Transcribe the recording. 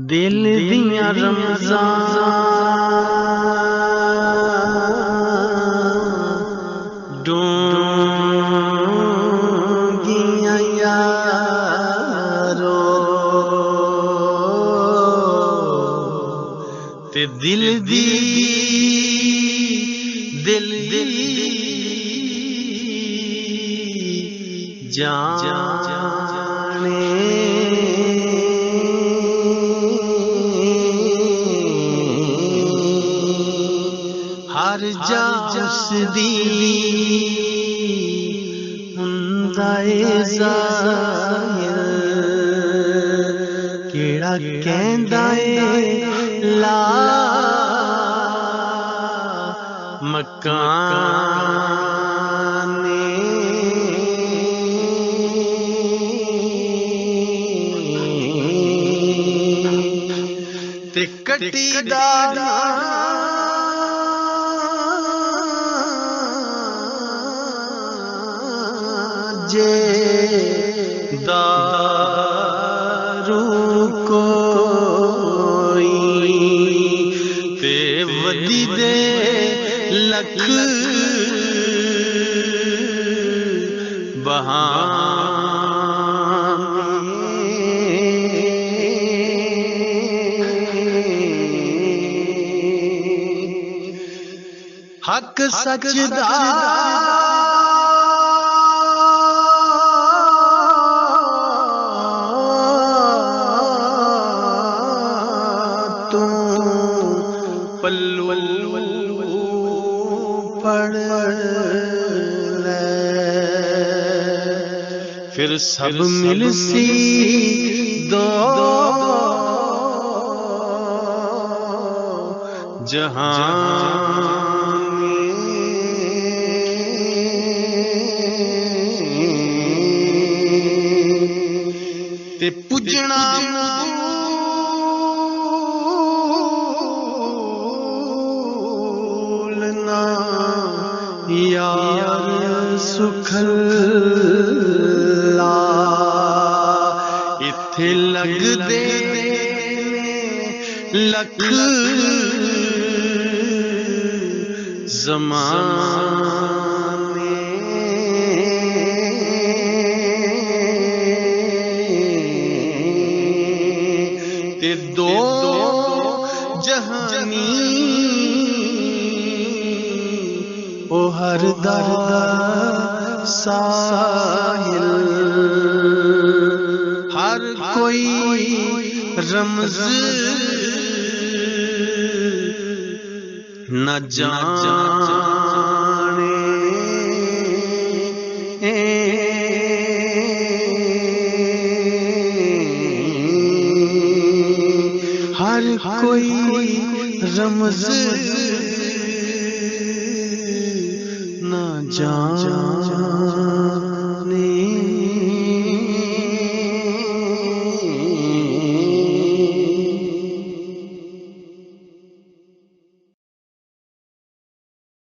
دل دیاں رمضان ڈونگیاں یارو تے دل دی جانے ہر جا اس دی ہوندا اے ظاہر کیڑا کہندا اے لا مکان تے کٹی دانا جے دارو کوئی تے ودی دے لکھ حق سچ دا تو پلو پڑھ لے پھر سب مل سی دو جہاں تے پجنا مولنا یار سکھلا اتھے لگ دے لکھ زمانے تے دو جہانی او ہر در ساحل ہر کوئی رمز نہ جانے ہر کوئی رمز نہ جانے